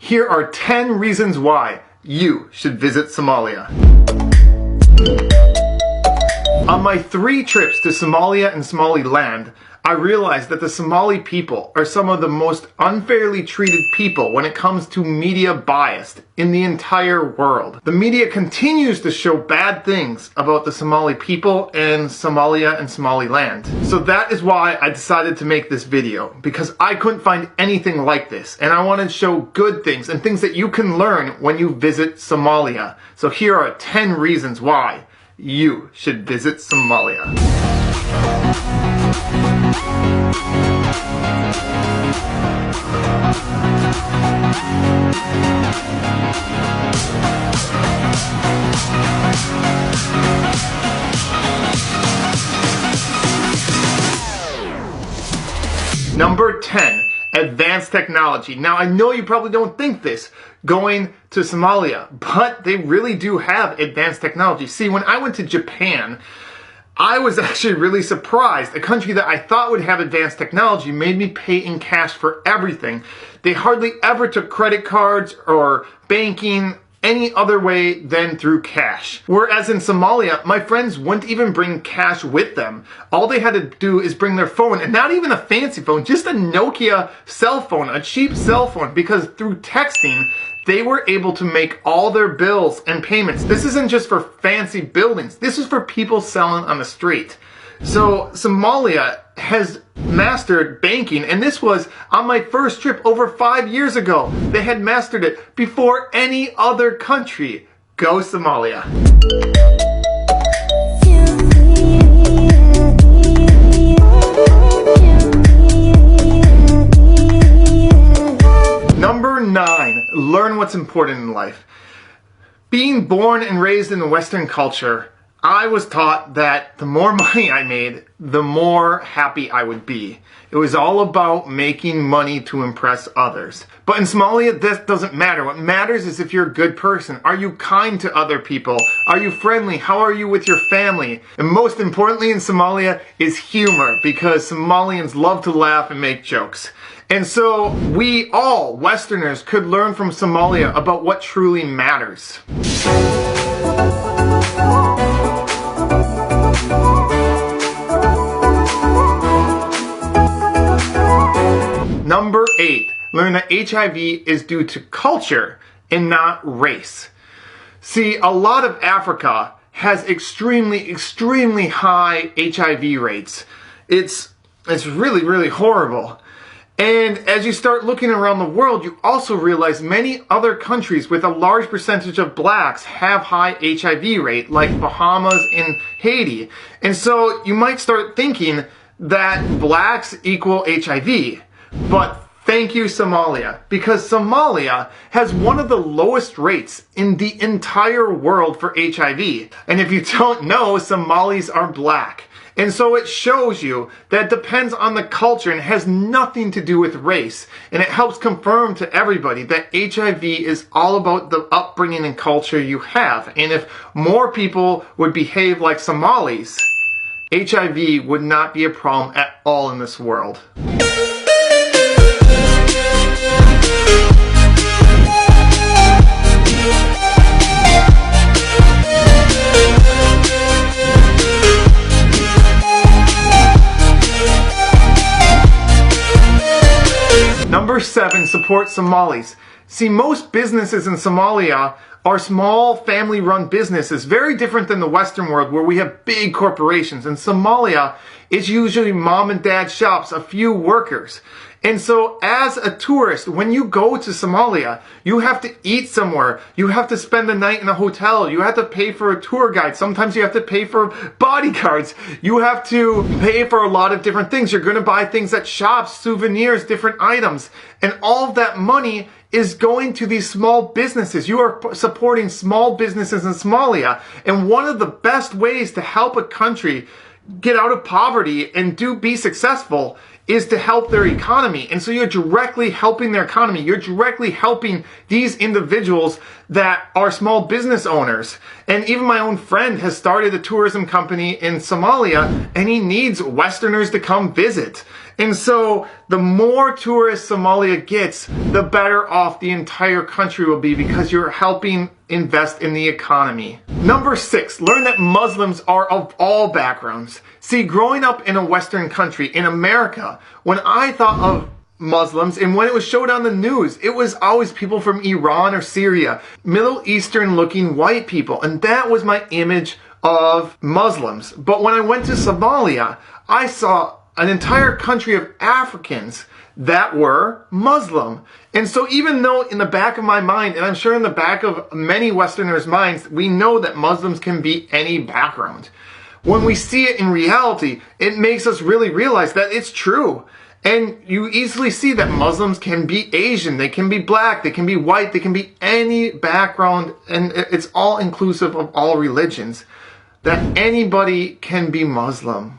Here are 10 reasons why you should visit Somalia. On my 3 trips to Somalia and Somaliland, I realized that the Somali people are some of the most unfairly treated people when it comes to media bias in the entire world. The media continues to show bad things about the Somali people in Somalia and Somaliland. So that is why I decided to make this video, because I couldn't find anything like this, and I wanted to show good things and things that you can learn when you visit Somalia. So here are 10 reasons why you should visit Somalia. Number 10, advanced technology. Now I know you probably don't think this going to Somalia, but they really do have advanced technology. See, when I went to Japan, I was actually really surprised. A country that I thought would have advanced technology made me pay in cash for everything. They hardly ever took credit cards or banking any other way than through cash. Whereas in Somalia, my friends wouldn't even bring cash with them. All they had to do is bring their phone, and not even a fancy phone, just a Nokia cell phone, a cheap cell phone, because through texting, they were able to make all their bills and payments. This isn't just for fancy buildings. This is for people selling on the street. So Somalia has mastered banking, and this was on my first trip over 5 years ago. They had mastered it before any other country. Go Somalia. Number 9, learn what's important in life. Being born and raised in the Western culture, I was taught that the more money I made, the more happy I would be. It was all about making money to impress others. But in Somalia, this doesn't matter. What matters is if you're a good person. Are you kind to other people? Are you friendly? How are you with your family? And most importantly in Somalia is humor, because Somalians love to laugh and make jokes. And so we all, Westerners, could learn from Somalia about what truly matters. Number 8, learn that HIV is due to culture and not race. See, a lot of Africa has extremely high HIV rates. It's really, really horrible. And as you start looking around the world, you also realize many other countries with a large percentage of blacks have high HIV rate, like Bahamas and Haiti. And so you might start thinking that blacks equal HIV. But thank you, Somalia, because Somalia has one of the lowest rates in the entire world for HIV. And if you don't know, Somalis are black. And so it shows you that it depends on the culture and has nothing to do with race. And it helps confirm to everybody that HIV is all about the upbringing and culture you have. And if more people would behave like Somalis, HIV would not be a problem at all in this world. Number 7, support Somalis. See, most businesses in Somalia are small family-run businesses, very different than the Western world where we have big corporations. In Somalia, it's usually mom and dad shops, a few workers. And so as a tourist, when you go to Somalia, you have to eat somewhere. You have to spend the night in a hotel. You have to pay for a tour guide. Sometimes you have to pay for bodyguards. You have to pay for a lot of different things. You're going to buy things at shops, souvenirs, different items. And all of that money is going to these small businesses. You are supporting small businesses in Somalia. And one of the best ways to help a country get out of poverty and be successful is to help their economy. And so you're directly helping their economy. You're directly helping these individuals that are small business owners. And even my own friend has started a tourism company in Somalia, and he needs Westerners to come visit. And so the more tourists Somalia gets, the better off the entire country will be because you're helping invest in the economy. Number 6, learn that Muslims are of all backgrounds. See, growing up in a Western country, in America, when I thought of Muslims and when it was showed on the news, it was always people from Iran or Syria, Middle Eastern looking white people. And that was my image of Muslims. But when I went to Somalia, I saw an entire country of Africans that were Muslim. And so even though in the back of my mind, and I'm sure in the back of many Westerners' minds, we know that Muslims can be any background, when we see it in reality, it makes us really realize that it's true. And you easily see that Muslims can be Asian, they can be black, they can be white, they can be any background, and it's all inclusive of all religions. That anybody can be Muslim.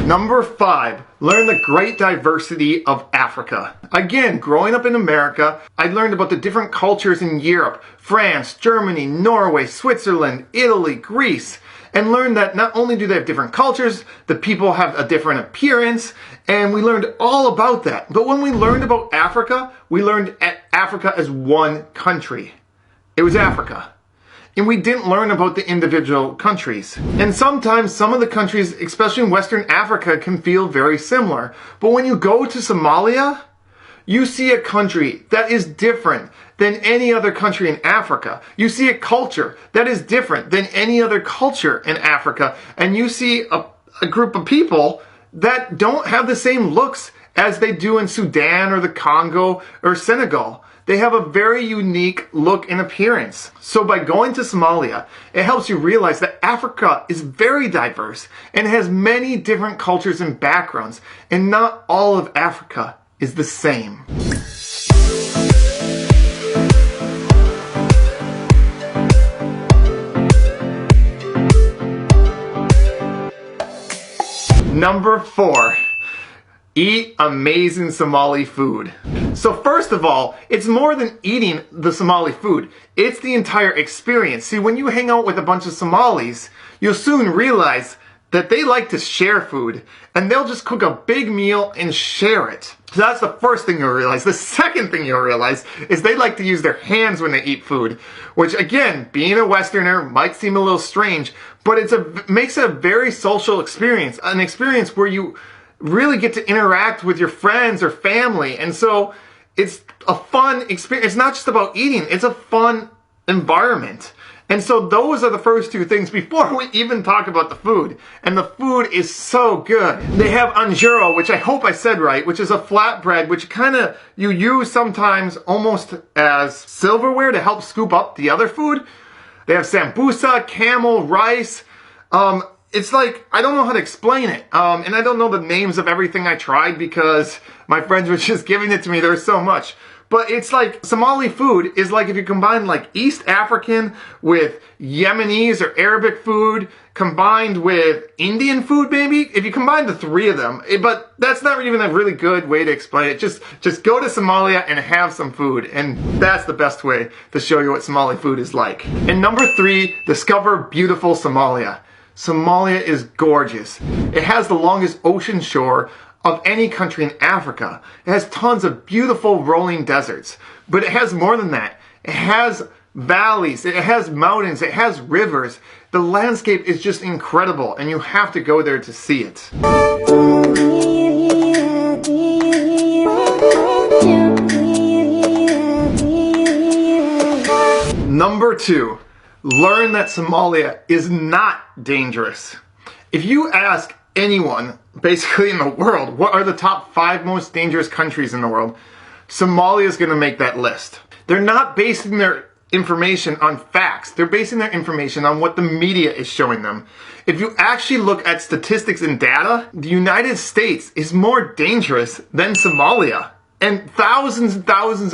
Number 5, learn the great diversity of Africa. Again, growing up in America, I learned about the different cultures in Europe, France, Germany, Norway, Switzerland, Italy, Greece, and learned that not only do they have different cultures, the people have a different appearance, and we learned all about that. But when we learned about Africa, we learned Africa as one country. It was Africa. And we didn't learn about the individual countries. And sometimes some of the countries, especially in Western Africa, can feel very similar. But when you go to Somalia, you see a country that is different than any other country in Africa. You see a culture that is different than any other culture in Africa. And you see a group of people that don't have the same looks as they do in Sudan or the Congo or Senegal. They have a very unique look and appearance. So by going to Somalia, it helps you realize that Africa is very diverse and has many different cultures and backgrounds, and not all of Africa is the same. Number 4. Eat amazing Somali food. So first of all, it's more than eating the Somali food. It's the entire experience. See, when you hang out with a bunch of Somalis, you'll soon realize that they like to share food, and they'll just cook a big meal and share it. So that's the first thing you'll realize. The second thing you'll realize is they like to use their hands when they eat food, which again, being a Westerner might seem a little strange, but makes it a very social experience, an experience where you really get to interact with your friends or family. And so it's a fun experience. It's not just about eating, it's a fun environment. And so those are the first two things before we even talk about the food. And the food is so good. They have anjero, which I hope I said right, which is a flatbread, which you use sometimes almost as silverware to help scoop up the other food. They have sambusa, camel, rice. It's like, I don't know how to explain it. And I don't know the names of everything I tried because my friends were just giving it to me. There's so much. But it's like, Somali food is like if you combine like East African with Yemenis or Arabic food, combined with Indian food maybe. If you combine the three of them, but that's not even a really good way to explain it. Just go to Somalia and have some food. And that's the best way to show you what Somali food is like. And number 3, discover beautiful Somalia. Somalia is gorgeous. It has the longest ocean shore of any country in Africa. It has tons of beautiful rolling deserts. But it has more than that. It has valleys, it has mountains, it has rivers. The landscape is just incredible, and you have to go there to see it. Number 2. Learn that Somalia is not dangerous. If you ask anyone, basically in the world, what are the top 5 most dangerous countries in the world, Somalia is going to make that list. They're not basing their information on facts. They're basing their information on what the media is showing them. If you actually look at statistics and data, the United States is more dangerous than Somalia. And thousands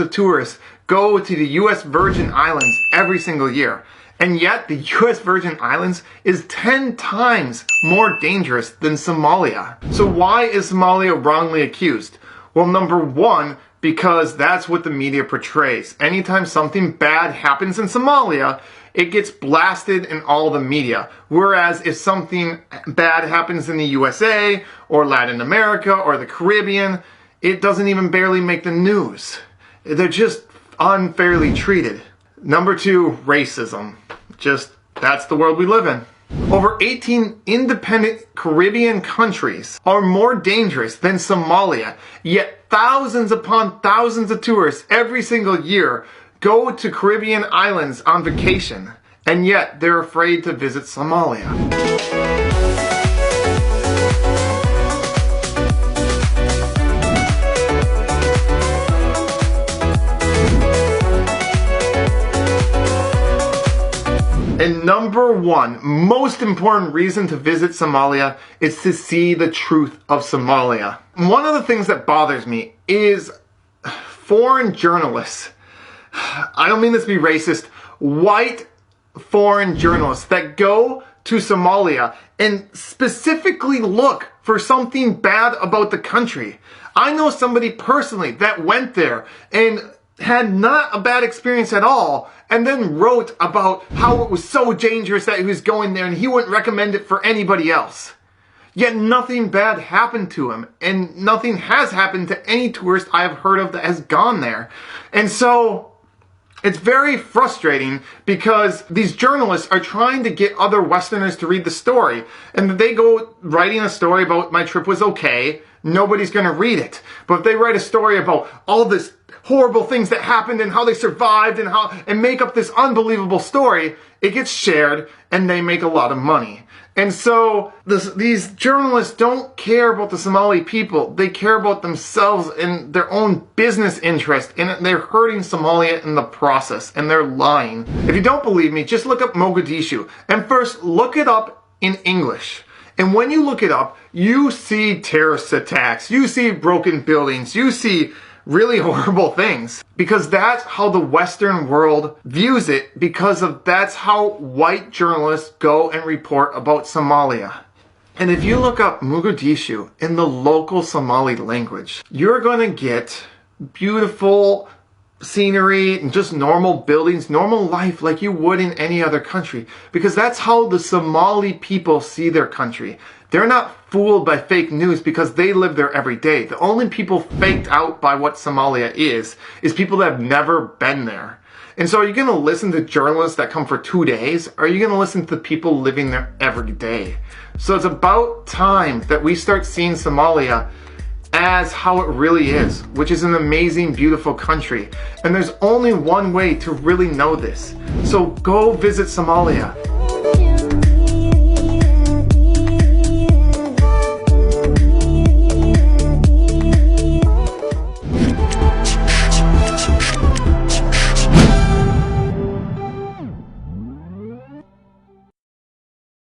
of tourists go to the US Virgin Islands every single year. And yet, the US Virgin Islands is 10 times more dangerous than Somalia. So why is Somalia wrongly accused? Well, number one, because that's what the media portrays. Anytime something bad happens in Somalia, it gets blasted in all the media. Whereas if something bad happens in the USA or Latin America or the Caribbean, it doesn't even barely make the news. They're just unfairly treated. Number two, racism. That's the world we live in. Over 18 independent Caribbean countries are more dangerous than Somalia, yet thousands upon thousands of tourists every single year go to Caribbean islands on vacation, and yet they're afraid to visit Somalia. And number one, most important reason to visit Somalia is to see the truth of Somalia. One of the things that bothers me is foreign journalists. I don't mean this to be racist. White foreign journalists that go to Somalia and specifically look for something bad about the country. I know somebody personally that went there and had not a bad experience at all, and then wrote about how it was so dangerous that he was going there and he wouldn't recommend it for anybody else. Yet nothing bad happened to him, and nothing has happened to any tourist I have heard of that has gone there. And so it's very frustrating because these journalists are trying to get other Westerners to read the story, and they go writing a story about my trip was okay, nobody's going to read it. But if they write a story about all this horrible things that happened and how they survived and make up this unbelievable story, it gets shared and they make a lot of money. And so these journalists don't care about the Somali people. They care about themselves and their own business interest, and they're hurting Somalia in the process, and they're lying. If you don't believe me, just look up Mogadishu, and first look it up in English. And when you look it up, you see terrorist attacks, you see broken buildings, you see really horrible things, because that's how the Western world views it, because that's how white journalists go and report about Somalia. And if you look up Mogadishu in the local Somali language, you're going to get beautiful scenery and just normal buildings, normal life like you would in any other country, because that's how the Somali people see their country. They're not fooled by fake news because they live there every day. The only people faked out by what Somalia is people that have never been there. And so are you going to listen to journalists that come for 2 days? Or are you going to listen to the people living there every day? So it's about time that we start seeing Somalia as how it really is, which is an amazing, beautiful country. And there's only one way to really know this. So go visit Somalia